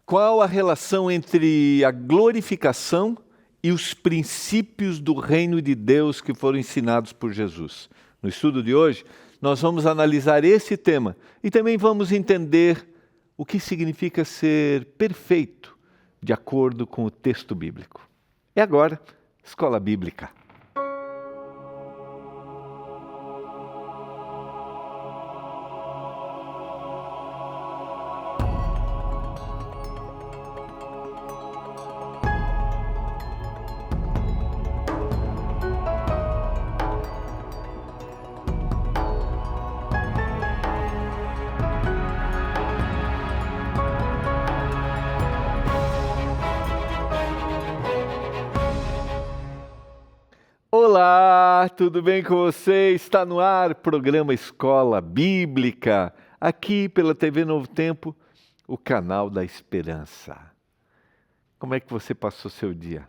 Qual a relação entre a glorificação e os princípios do reino de Deus que foram ensinados por Jesus? No estudo de hoje, nós vamos analisar esse tema e também vamos entender o que significa ser perfeito de acordo com o texto bíblico. E agora, Escola Bíblica. Olá, tudo bem com você? Está no ar, programa Escola Bíblica, aqui pela TV Novo Tempo, o canal da esperança. Como é que você passou seu dia?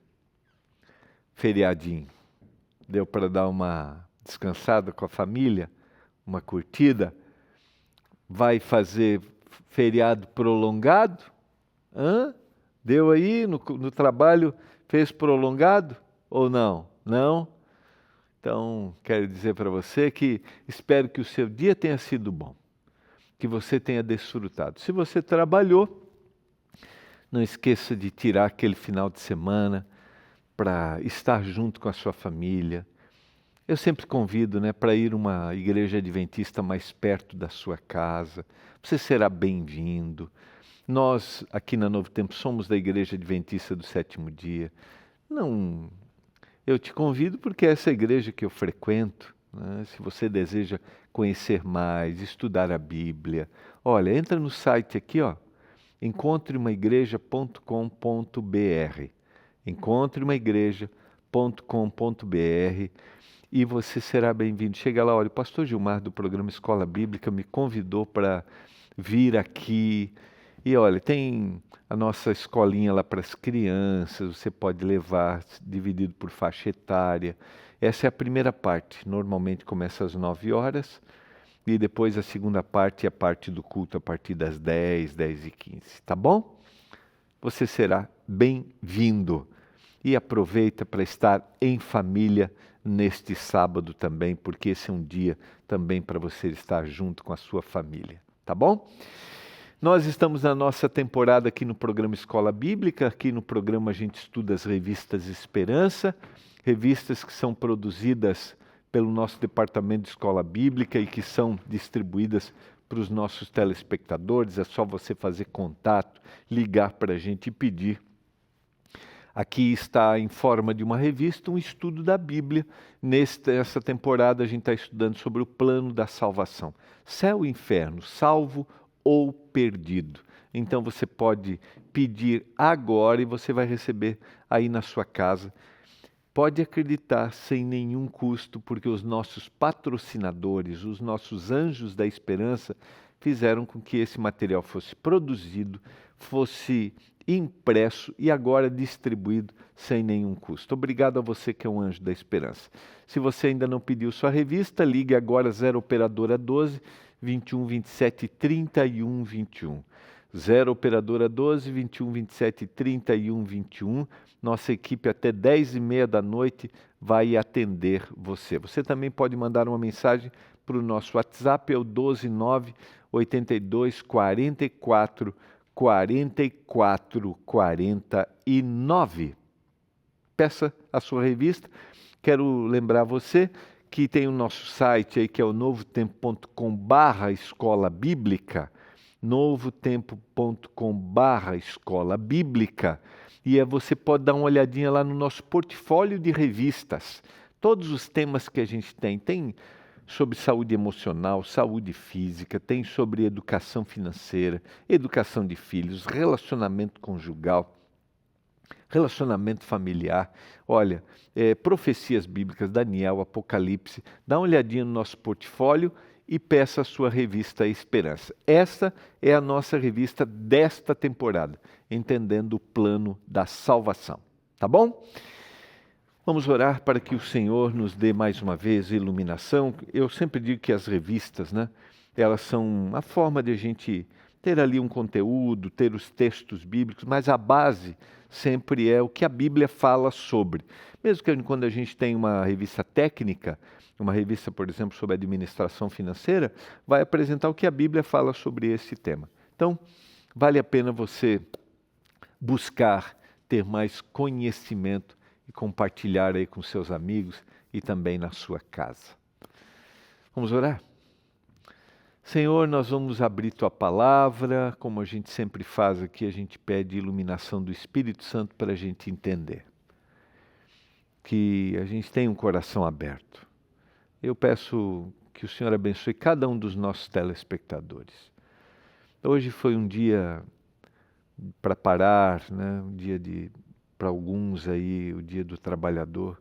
Feriadinho, deu para dar uma descansada com a família? Uma curtida? Vai fazer feriado prolongado? Deu aí no trabalho, fez prolongado ou não? Não? Então, quero dizer para você que espero que o seu dia tenha sido bom, que você tenha desfrutado. Se você trabalhou, não esqueça de tirar aquele final de semana para estar junto com a sua família. Eu sempre convido, para ir a uma igreja adventista mais perto da sua casa. Você será bem-vindo. Nós, aqui na Novo Tempo, somos da Igreja Adventista do Sétimo Dia. Eu te convido porque é essa igreja que eu frequento. Se você deseja conhecer mais, estudar a Bíblia, olha, entra no site aqui, encontreumaigreja.com.br. Encontreumaigreja.com.br e você será bem-vindo. Chega lá, olha, o pastor Gilmar do programa Escola Bíblica me convidou para vir aqui. E olha, tem a nossa escolinha lá para as crianças, você pode levar dividido por faixa etária. Essa é a primeira parte, normalmente começa às 9 horas e depois a segunda parte é a parte do culto a partir das 10, 10h15, tá bom? Você será bem-vindo e aproveita para estar em família neste sábado também, porque esse é um dia também para você estar junto com a sua família, tá bom? Nós estamos na nossa temporada aqui no programa Escola Bíblica. Aqui no programa a gente estuda as revistas Esperança, revistas que são produzidas pelo nosso departamento de Escola Bíblica e que são distribuídas para os nossos telespectadores. É só você fazer contato, ligar para a gente e pedir. Aqui está em forma de uma revista um estudo da Bíblia. Nessa temporada a gente está estudando sobre o plano da salvação. Céu e inferno, salvo ou perdido. Então você pode pedir agora e você vai receber aí na sua casa. Pode acreditar sem nenhum custo, porque os nossos patrocinadores, os nossos anjos da esperança, fizeram com que esse material fosse produzido, fosse impresso e agora distribuído sem nenhum custo. Obrigado a você que é um anjo da esperança. Se você ainda não pediu sua revista, ligue agora 0 operadora 12 21 27 31 21. 0 operadora 12 21 27 31 21. Nossa equipe até 10h30 da noite vai atender você. Você também pode mandar uma mensagem para o nosso WhatsApp, é o 129 82 44 44 49. Peça a sua revista. Quero lembrar você que tem o nosso site aí, que é o novotempo.com/escola bíblica, novotempo.com/escola bíblica, e você pode dar uma olhadinha lá no nosso portfólio de revistas. Todos os temas que a gente tem sobre saúde emocional, saúde física, tem sobre educação financeira, educação de filhos, relacionamento conjugal, relacionamento familiar, olha, profecias bíblicas, Daniel, Apocalipse. Dá uma olhadinha no nosso portfólio e peça a sua revista Esperança. Essa é a nossa revista desta temporada, Entendendo o Plano da Salvação. Tá bom? Vamos orar para que o Senhor nos dê mais uma vez iluminação. Eu sempre digo que as revistas, elas são a forma de a gente ter ali um conteúdo, ter os textos bíblicos, mas a base sempre é o que a Bíblia fala sobre. Mesmo que quando a gente tem uma revista técnica, uma revista, por exemplo, sobre administração financeira, vai apresentar o que a Bíblia fala sobre esse tema. Então, vale a pena você buscar ter mais conhecimento e compartilhar aí com seus amigos e também na sua casa. Vamos orar? Senhor, nós vamos abrir Tua palavra, como a gente sempre faz aqui, a gente pede iluminação do Espírito Santo para a gente entender. Que a gente tenha um coração aberto. Eu peço que o Senhor abençoe cada um dos nossos telespectadores. Hoje foi um dia para parar, né? Um dia para alguns aí, o dia do trabalhador.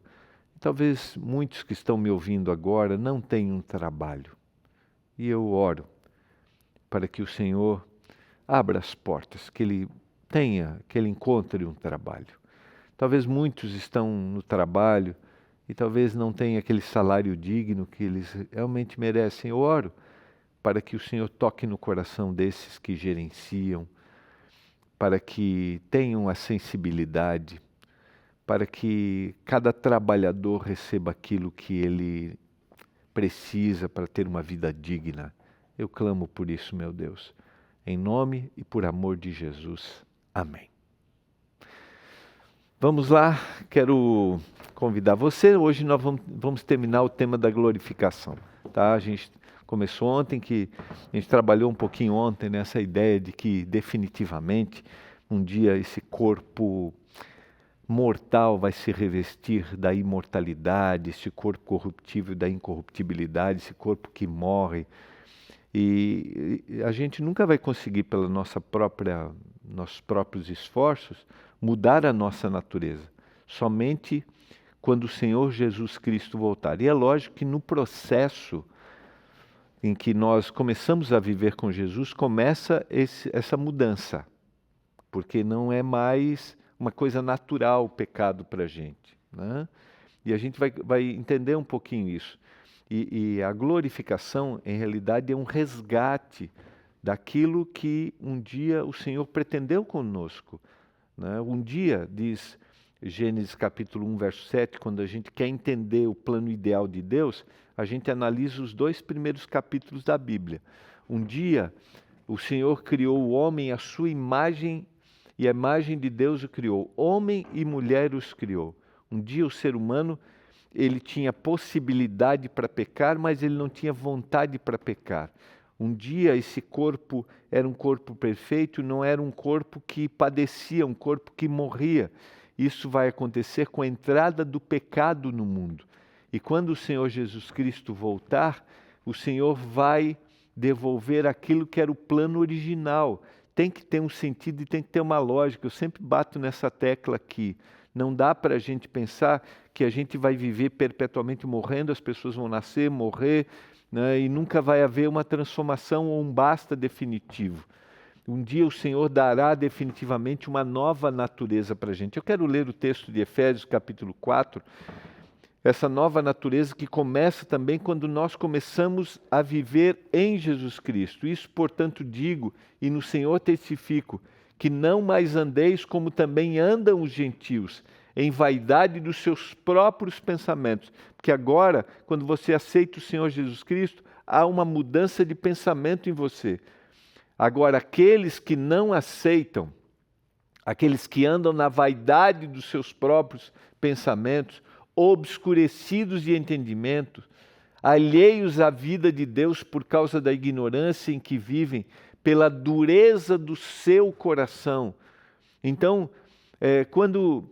Talvez muitos que estão me ouvindo agora não tenham trabalho. E eu oro para que o Senhor abra as portas, que ele encontre um trabalho. Talvez muitos estão no trabalho e talvez não tenham aquele salário digno que eles realmente merecem. Eu oro para que o Senhor toque no coração desses que gerenciam, para que tenham a sensibilidade, para que cada trabalhador receba aquilo que ele precisa para ter uma vida digna. Eu clamo por isso, meu Deus. Em nome e por amor de Jesus. Amém. Vamos lá, quero convidar você. Hoje nós vamos terminar o tema da glorificação. Tá? A gente começou ontem, a gente trabalhou um pouquinho ontem nessa ideia de que definitivamente um dia esse corpo mortal vai se revestir da imortalidade, esse corpo corruptível da incorruptibilidade, esse corpo que morre. E a gente nunca vai conseguir, pelos nossos próprios esforços, mudar a nossa natureza. Somente quando o Senhor Jesus Cristo voltar. E é lógico que no processo em que nós começamos a viver com Jesus, começa essa mudança. Porque não é mais uma coisa natural o pecado para a gente. Né? E a gente vai entender um pouquinho isso. E a glorificação, em realidade, é um resgate daquilo que um dia o Senhor pretendeu conosco. Né? Um dia, diz Gênesis capítulo 1, verso 7, quando a gente quer entender o plano ideal de Deus, a gente analisa os 2 primeiros capítulos da Bíblia. Um dia, o Senhor criou o homem à sua imagem, e a imagem de Deus o criou. Homem e mulher os criou. Um dia o ser humano, ele tinha possibilidade para pecar, mas ele não tinha vontade para pecar. Um dia esse corpo era um corpo perfeito, não era um corpo que padecia, um corpo que morria. Isso vai acontecer com a entrada do pecado no mundo. E quando o Senhor Jesus Cristo voltar, o Senhor vai devolver aquilo que era o plano original. Tem que ter um sentido e tem que ter uma lógica. Eu sempre bato nessa tecla aqui. Não dá para a gente pensar que a gente vai viver perpetuamente morrendo, as pessoas vão nascer, morrer, né, e nunca vai haver uma transformação ou um basta definitivo. Um dia o Senhor dará definitivamente uma nova natureza para a gente. Eu quero ler o texto de Efésios capítulo 4, essa nova natureza que começa também quando nós começamos a viver em Jesus Cristo. Isso, portanto, digo e no Senhor testifico, que não mais andeis como também andam os gentios, em vaidade dos seus próprios pensamentos. Porque agora, quando você aceita o Senhor Jesus Cristo, há uma mudança de pensamento em você. Agora, aqueles que não aceitam, aqueles que andam na vaidade dos seus próprios pensamentos, obscurecidos de entendimento, alheios à vida de Deus por causa da ignorância em que vivem, pela dureza do seu coração. Então, quando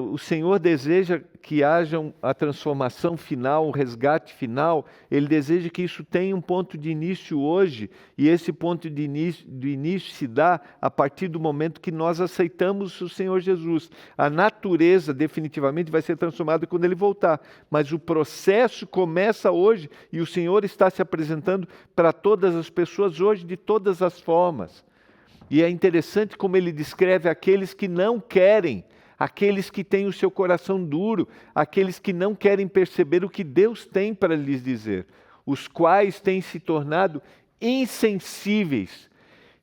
o Senhor deseja que haja a transformação final, um resgate final, Ele deseja que isso tenha um ponto de início hoje, e esse ponto de início se dá a partir do momento que nós aceitamos o Senhor Jesus. A natureza definitivamente vai ser transformada quando Ele voltar, mas o processo começa hoje e o Senhor está se apresentando para todas as pessoas hoje de todas as formas. E é interessante como Ele descreve aqueles que não querem, aqueles que têm o seu coração duro, aqueles que não querem perceber o que Deus tem para lhes dizer, os quais têm se tornado insensíveis,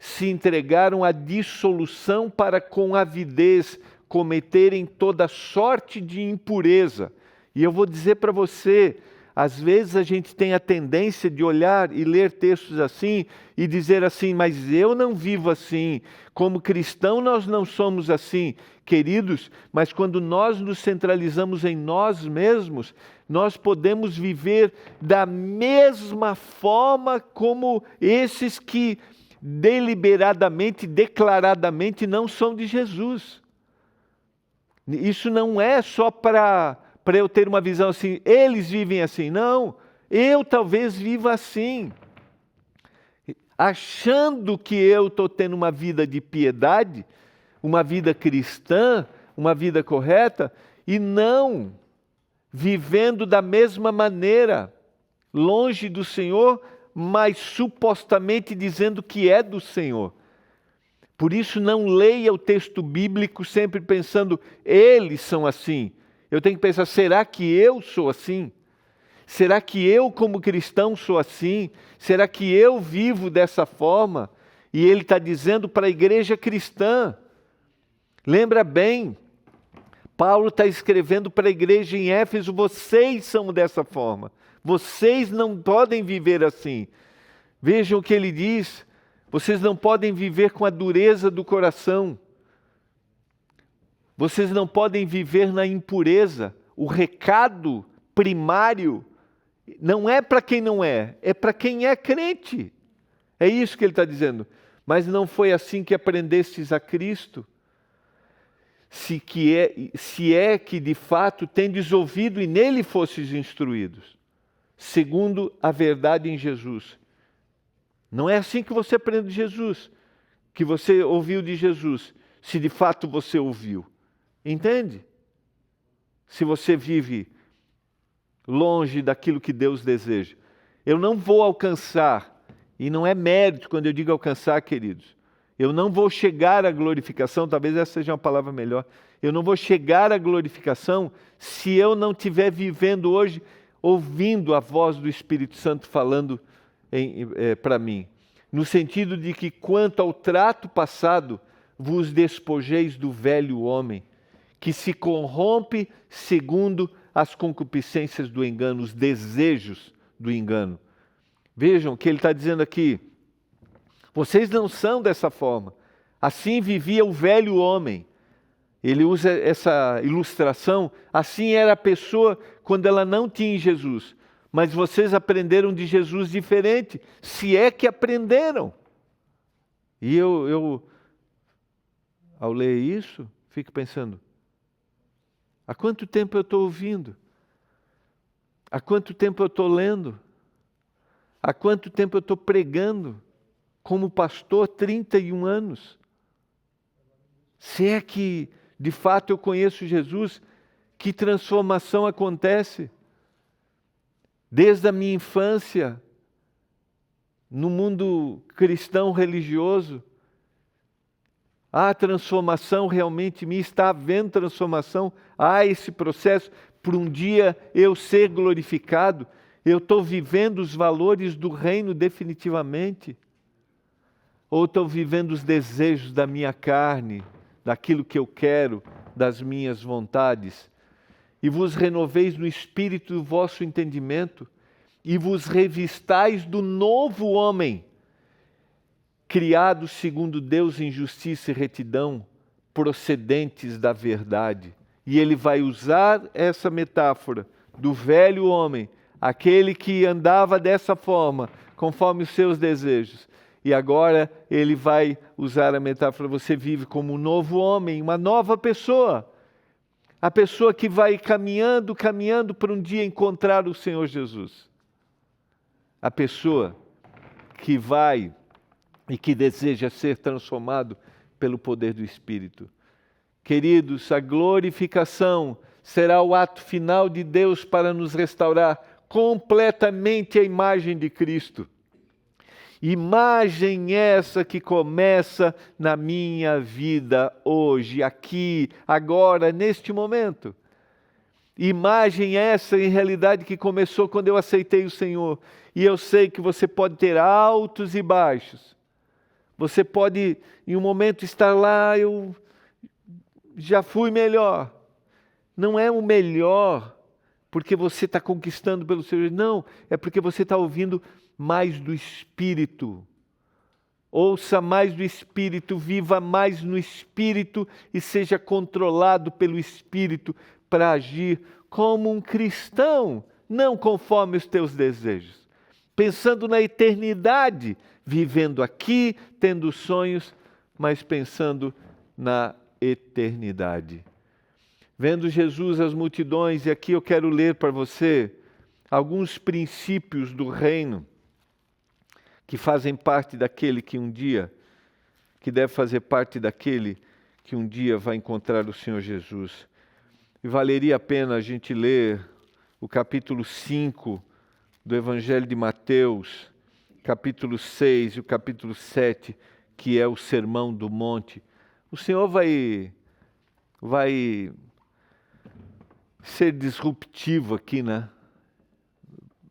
se entregaram à dissolução para com avidez cometerem toda sorte de impureza. E eu vou dizer para você, às vezes a gente tem a tendência de olhar e ler textos assim e dizer assim, mas eu não vivo assim, como cristão nós não somos assim. Queridos, mas quando nós nos centralizamos em nós mesmos, nós podemos viver da mesma forma como esses que deliberadamente, declaradamente não são de Jesus. Isso não é só para eu ter uma visão assim, eles vivem assim. Não, eu talvez viva assim. Achando que eu estou tendo uma vida de piedade, uma vida cristã, uma vida correta, e não vivendo da mesma maneira, longe do Senhor, mas supostamente dizendo que é do Senhor. Por isso não leia o texto bíblico sempre pensando, eles são assim. Eu tenho que pensar, será que eu sou assim? Será que eu como cristão sou assim? Será que eu vivo dessa forma? E ele está dizendo para a igreja cristã. Lembra bem, Paulo está escrevendo para a igreja em Éfeso, vocês são dessa forma. Vocês não podem viver assim. Vejam o que ele diz. Vocês não podem viver com a dureza do coração. Vocês não podem viver na impureza. O recado primário não é para quem não é, é para quem é crente. É isso que ele está dizendo. Mas não foi assim que aprendestes a Cristo. Se é que de fato tendes ouvido e nele fostes instruídos, segundo a verdade em Jesus. Não é assim que você aprende de Jesus, que você ouviu de Jesus, se de fato você ouviu. Entende? Se você vive longe daquilo que Deus deseja. Eu não vou alcançar, e não é mérito quando eu digo alcançar, queridos. Eu não vou chegar à glorificação, talvez essa seja uma palavra melhor. Eu não vou chegar à glorificação se eu não estiver vivendo hoje, ouvindo a voz do Espírito Santo falando para mim. No sentido de que quanto ao trato passado, vos despojeis do velho homem, que se corrompe segundo as concupiscências do engano, os desejos do engano. Vejam o que ele está dizendo aqui. Vocês não são dessa forma. Assim vivia o velho homem. Ele usa essa ilustração. Assim era a pessoa quando ela não tinha Jesus. Mas vocês aprenderam de Jesus diferente, se é que aprenderam. E eu ao ler isso, fico pensando, há quanto tempo eu estou ouvindo? Há quanto tempo eu estou lendo? Há quanto tempo eu estou pregando? Como pastor, 31 anos. Se é que, de fato, eu conheço Jesus, que transformação acontece? Desde a minha infância, no mundo cristão religioso, há transformação realmente em mim, está havendo transformação, há esse processo, por um dia eu ser glorificado, eu estou vivendo os valores do reino definitivamente? Ou estou vivendo os desejos da minha carne, daquilo que eu quero, das minhas vontades? E vos renoveis no espírito do vosso entendimento, e vos revistais do novo homem, criado segundo Deus em justiça e retidão, procedentes da verdade. E ele vai usar essa metáfora do velho homem, aquele que andava dessa forma, conforme os seus desejos. E agora ele vai usar a metáfora, você vive como um novo homem, uma nova pessoa. A pessoa que vai caminhando para um dia encontrar o Senhor Jesus. A pessoa que vai e que deseja ser transformado pelo poder do Espírito. Queridos, a glorificação será o ato final de Deus para nos restaurar completamente à imagem de Cristo. Imagem essa que começa na minha vida hoje, aqui, agora, neste momento. Imagem essa, em realidade, que começou quando eu aceitei o Senhor. E eu sei que você pode ter altos e baixos. Você pode, em um momento, estar lá, eu já fui melhor. Não é o melhor porque você está conquistando pelo seu jeito. Não, é porque você está ouvindo mais do Espírito. Ouça mais do Espírito, viva mais no Espírito e seja controlado pelo Espírito para agir como um cristão, não conforme os teus desejos. Pensando na eternidade, vivendo aqui, tendo sonhos, mas pensando na eternidade. Vendo Jesus, as multidões, e aqui eu quero ler para você alguns princípios do reino que fazem parte daquele que um dia, que deve fazer parte daquele que um dia vai encontrar o Senhor Jesus. E valeria a pena a gente ler o capítulo 5 do Evangelho de Mateus, capítulo 6 e o capítulo 7, que é o Sermão do Monte. O Senhor vai ser disruptivo aqui, né?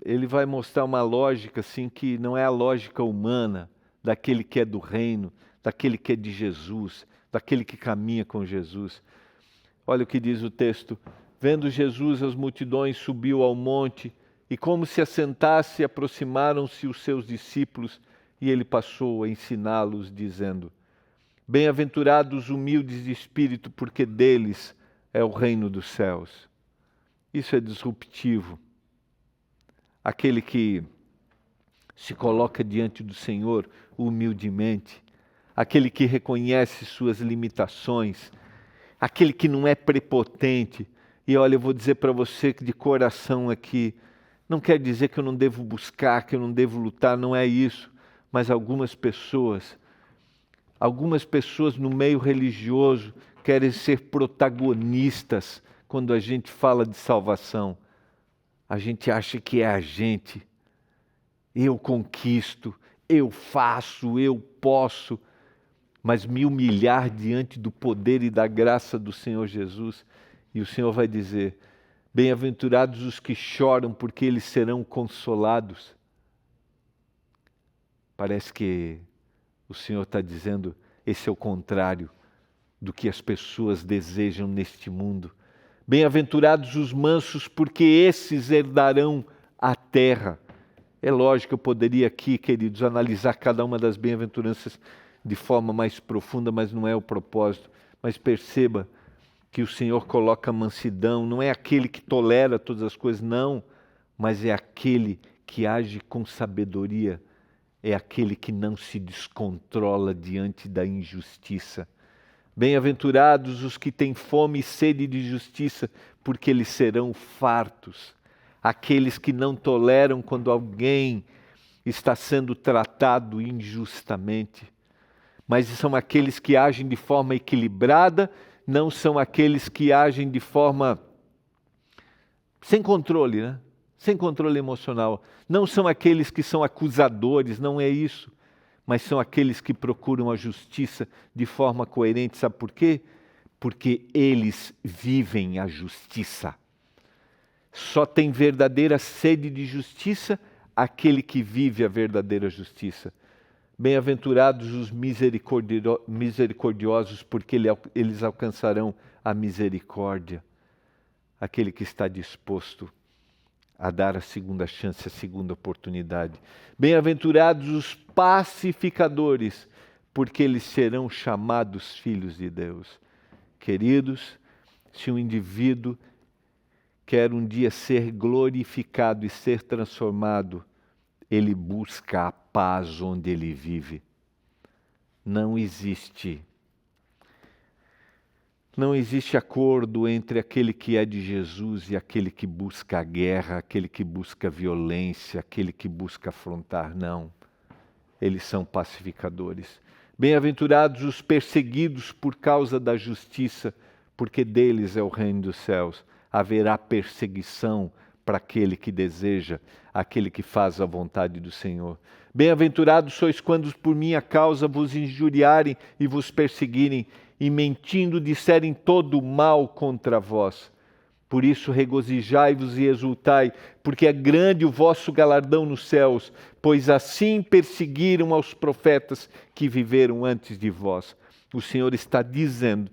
Ele vai mostrar uma lógica assim que não é a lógica humana daquele que é do reino, daquele que é de Jesus, daquele que caminha com Jesus. Olha o que diz o texto: vendo Jesus as multidões, subiu ao monte e como se assentasse, aproximaram-se os seus discípulos e ele passou a ensiná-los dizendo: bem-aventurados os humildes de espírito, porque deles é o reino dos céus. Isso é disruptivo. Aquele que se coloca diante do Senhor humildemente, aquele que reconhece suas limitações, aquele que não é prepotente. E olha, eu vou dizer para você que de coração aqui, não quer dizer que eu não devo buscar, que eu não devo lutar, não é isso. Mas algumas pessoas no meio religioso querem ser protagonistas quando a gente fala de salvação. A gente acha que é a gente. Eu conquisto, eu faço, eu posso. Mas me humilhar diante do poder e da graça do Senhor Jesus. E o Senhor vai dizer: bem-aventurados os que choram, porque eles serão consolados. Parece que o Senhor está dizendo, esse é o contrário do que as pessoas desejam neste mundo. Bem-aventurados os mansos, porque esses herdarão a terra. É lógico, eu poderia aqui, queridos, analisar cada uma das bem-aventuranças de forma mais profunda, mas não é o propósito. Mas perceba que o Senhor coloca mansidão, não é aquele que tolera todas as coisas, não, mas é aquele que age com sabedoria, é aquele que não se descontrola diante da injustiça. Bem-aventurados os que têm fome e sede de justiça, porque eles serão fartos. Aqueles que não toleram quando alguém está sendo tratado injustamente. Mas são aqueles que agem de forma equilibrada, não são aqueles que agem de forma sem controle, né? Sem controle emocional. Não são aqueles que são acusadores, não é isso. Mas são aqueles que procuram a justiça de forma coerente. Sabe por quê? Porque eles vivem a justiça. Só tem verdadeira sede de justiça aquele que vive a verdadeira justiça. Bem-aventurados os misericordiosos, porque eles alcançarão a misericórdia. Aquele que está disposto a dar a segunda chance, a segunda oportunidade. Bem-aventurados os pacificadores, porque eles serão chamados filhos de Deus. Queridos, se um indivíduo quer um dia ser glorificado e ser transformado, ele busca a paz onde ele vive. Não existe acordo entre aquele que é de Jesus e aquele que busca a guerra, aquele que busca a violência, aquele que busca afrontar. Não. Eles são pacificadores. Bem-aventurados os perseguidos por causa da justiça, porque deles é o reino dos céus. Haverá perseguição para aquele que deseja, aquele que faz a vontade do Senhor. Bem-aventurados sois quando por minha causa vos injuriarem e vos perseguirem, e mentindo disserem todo o mal contra vós. Por isso regozijai-vos e exultai, porque é grande o vosso galardão nos céus, pois assim perseguiram aos profetas que viveram antes de vós. O Senhor está dizendo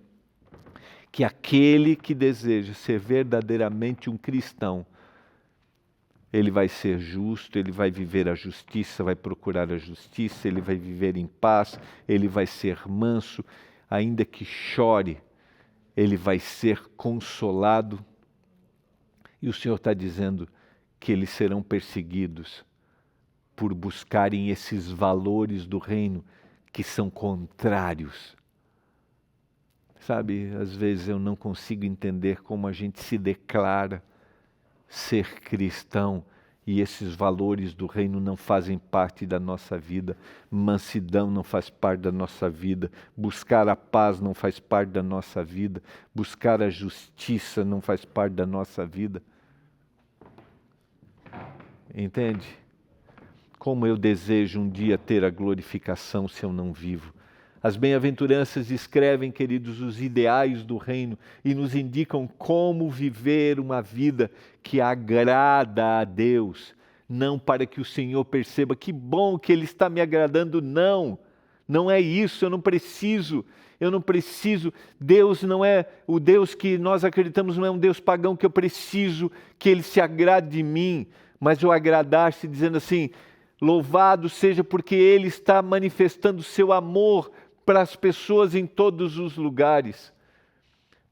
que aquele que deseja ser verdadeiramente um cristão, ele vai ser justo, ele vai viver a justiça, vai procurar a justiça, ele vai viver em paz, ele vai ser manso, ainda que chore, ele vai ser consolado. E o Senhor está dizendo que eles serão perseguidos por buscarem esses valores do reino que são contrários. Sabe, às vezes eu não consigo entender como a gente se declara ser cristão e esses valores do reino não fazem parte da nossa vida. Mansidão não faz parte da nossa vida. Buscar a paz não faz parte da nossa vida. Buscar a justiça não faz parte da nossa vida. Entende? Como eu desejo um dia ter a glorificação se eu não vivo. As bem-aventuranças descrevem, queridos, os ideais do reino e nos indicam como viver uma vida que agrada a Deus. Não para que o Senhor perceba que bom que Ele está me agradando, não. Não é isso, eu não preciso. Deus não é, o Deus que nós acreditamos não é um Deus pagão que eu preciso que Ele se agrade de mim. Mas o agradar-se dizendo assim, louvado seja porque Ele está manifestando o seu amor para as pessoas em todos os lugares.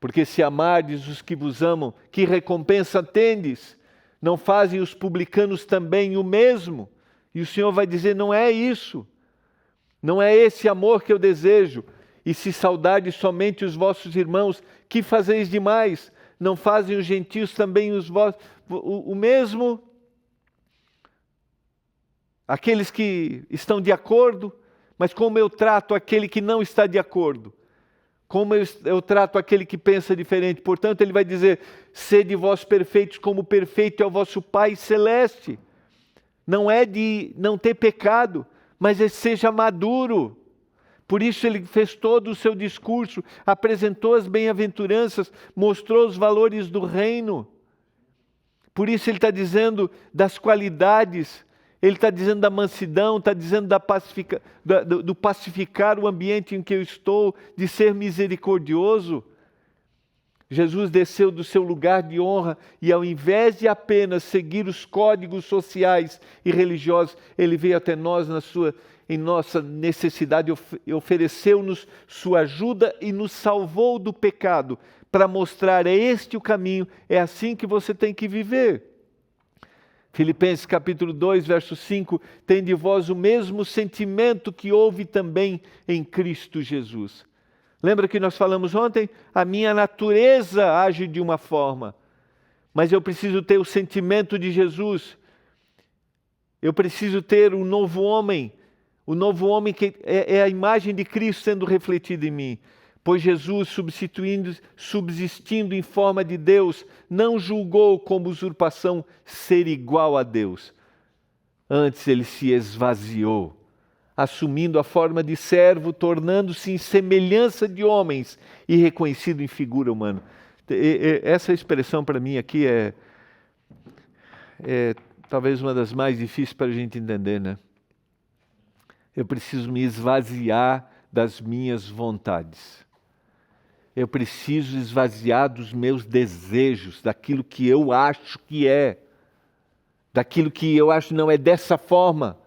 Porque se amardes os que vos amam, que recompensa tendes? Não fazem os publicanos também o mesmo? E o Senhor vai dizer, não é isso. Não é esse amor que eu desejo. E se saudardes somente os vossos irmãos, que fazeis demais? Não fazem os gentios também o mesmo? Aqueles que estão de acordo, mas como eu trato aquele que não está de acordo? Como eu trato aquele que pensa diferente? Portanto, ele vai dizer, sede vós perfeitos como perfeito é o vosso Pai Celeste. Não é de não ter pecado, mas é seja maduro. Por isso ele fez todo o seu discurso, apresentou as bem-aventuranças, mostrou os valores do reino. Por isso ele está dizendo das qualidades. Ele está dizendo da mansidão, está dizendo do pacificar o ambiente em que eu estou, de ser misericordioso. Jesus desceu do seu lugar de honra e ao invés de apenas seguir os códigos sociais e religiosos, Ele veio até nós em nossa necessidade, ofereceu-nos sua ajuda e nos salvou do pecado, para mostrar, é este o caminho, é assim que você tem que viver. Filipenses capítulo 2, verso 5, tem de vós o mesmo sentimento que houve também em Cristo Jesus. Lembra que nós falamos ontem? A minha natureza age de uma forma, mas eu preciso ter o sentimento de Jesus. Eu preciso ter um novo homem. O novo homem que é a imagem de Cristo sendo refletida em mim. Pois Jesus, subsistindo em forma de Deus, não julgou como usurpação ser igual a Deus. Antes ele se esvaziou, assumindo a forma de servo, tornando-se em semelhança de homens e reconhecido em figura humana. Essa expressão para mim aqui é talvez uma das mais difíceis para a gente entender, né? Eu preciso me esvaziar das minhas vontades. Eu preciso esvaziar dos meus desejos, daquilo que eu acho que é, daquilo que eu acho não é dessa forma.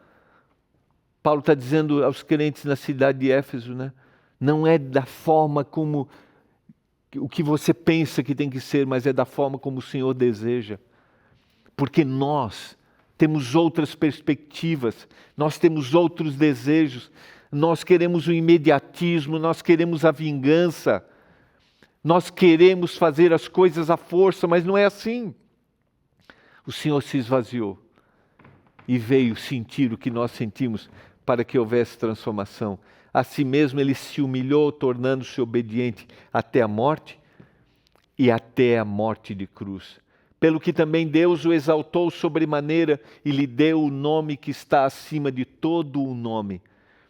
Paulo está dizendo aos crentes na cidade de Éfeso, né? Não é da forma como o que você pensa que tem que ser, mas é da forma como o Senhor deseja. Porque nós temos outras perspectivas, nós temos outros desejos, nós queremos o imediatismo, nós queremos a vingança, nós queremos fazer as coisas à força, mas não é assim. O Senhor se esvaziou e veio sentir o que nós sentimos para que houvesse transformação. A si mesmo ele se humilhou, tornando-se obediente até a morte e até a morte de cruz. Pelo que também Deus o exaltou sobremaneira e lhe deu o nome que está acima de todo o nome,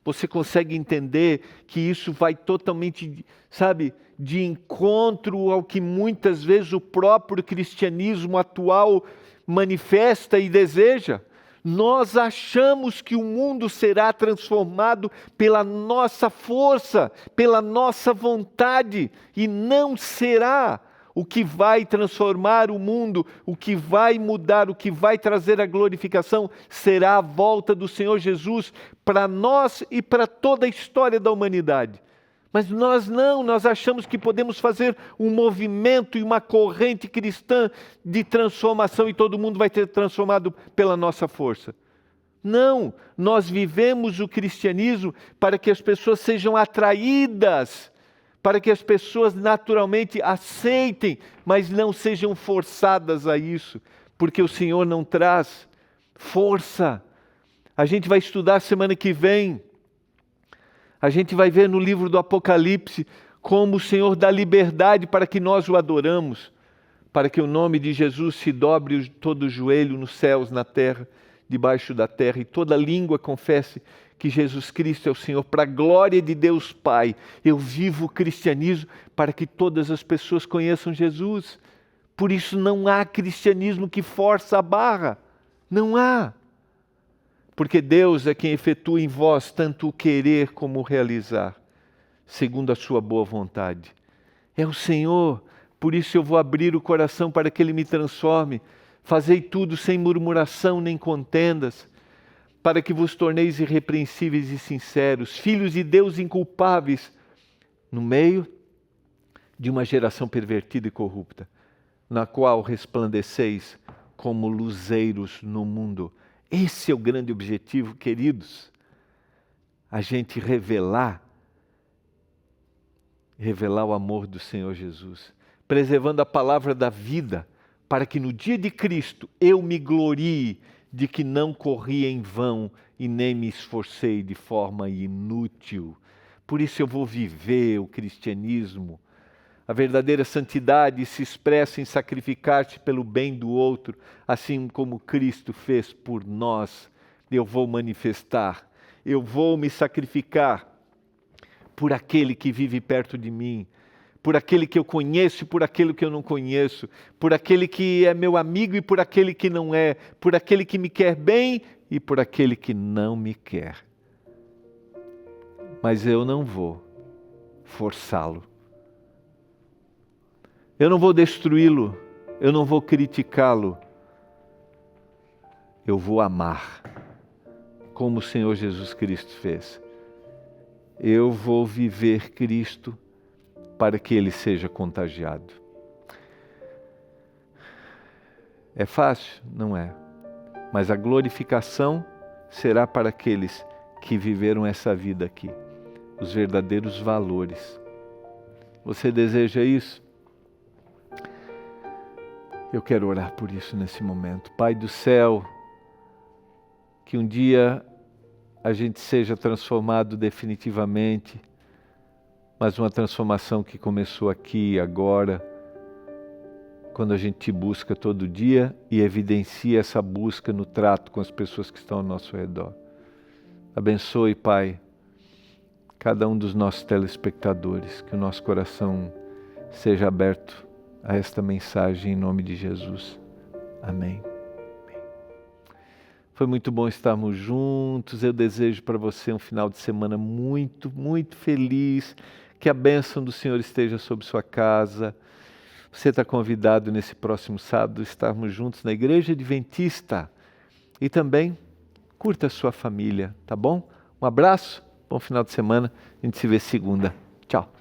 Você consegue entender que isso vai totalmente, sabe, de encontro ao que muitas vezes o próprio cristianismo atual manifesta e deseja? Nós achamos que o mundo será transformado pela nossa força, pela nossa vontade, e não será. O que vai transformar o mundo, o que vai mudar, o que vai trazer a glorificação, será a volta do Senhor Jesus para nós e para toda a história da humanidade. Mas nós achamos que podemos fazer um movimento e uma corrente cristã de transformação e todo mundo vai ser transformado pela nossa força. Não, nós vivemos o cristianismo para que as pessoas sejam atraídas, para que as pessoas naturalmente aceitem, mas não sejam forçadas a isso, porque o Senhor não traz força. A gente vai estudar semana que vem, a gente vai ver no livro do Apocalipse como o Senhor dá liberdade para que nós o adoramos, para que o nome de Jesus se dobre todo o joelho nos céus, na terra, debaixo da terra, e toda língua confesse que Jesus Cristo é o Senhor, para a glória de Deus Pai. Eu vivo o cristianismo para que todas as pessoas conheçam Jesus. Por isso não há cristianismo que força a barra. Não há. Porque Deus é quem efetua em vós tanto o querer como o realizar, segundo a sua boa vontade. É o Senhor, por isso eu vou abrir o coração para que Ele me transforme. Fazei tudo sem murmuração nem contendas, para que vos torneis irrepreensíveis e sinceros, filhos de Deus inculpáveis, no meio de uma geração pervertida e corrupta, na qual resplandeceis como luzeiros no mundo. Esse é o grande objetivo, queridos, a gente revelar o amor do Senhor Jesus, preservando a palavra da vida, para que no dia de Cristo eu me glorie de que não corri em vão e nem me esforcei de forma inútil. Por isso eu vou viver o cristianismo. A verdadeira santidade se expressa em sacrificar-te pelo bem do outro, assim como Cristo fez por nós. Eu vou manifestar, eu vou me sacrificar por aquele que vive perto de mim, por aquele que eu conheço e por aquele que eu não conheço, por aquele que é meu amigo e por aquele que não é, por aquele que me quer bem e por aquele que não me quer. Mas eu não vou forçá-lo. Eu não vou destruí-lo, eu não vou criticá-lo. Eu vou amar, como o Senhor Jesus Cristo fez. Eu vou viver Cristo para que Ele seja contagiado. É fácil? Não é. Mas a glorificação será para aqueles que viveram essa vida aqui, os verdadeiros valores. Você deseja isso? Eu quero orar por isso nesse momento. Pai do céu, que um dia a gente seja transformado definitivamente, mas uma transformação que começou aqui e agora, quando a gente te busca todo dia e evidencia essa busca no trato com as pessoas que estão ao nosso redor. Abençoe, Pai, cada um dos nossos telespectadores, que o nosso coração seja aberto a esta mensagem em nome de Jesus. Amém. Foi muito bom estarmos juntos. Eu desejo para você um final de semana muito, muito feliz. Que a bênção do Senhor esteja sobre sua casa. Você está convidado nesse próximo sábado a estarmos juntos na Igreja Adventista. E também curta a sua família, tá bom? Um abraço, bom final de semana. A gente se vê segunda. Tchau.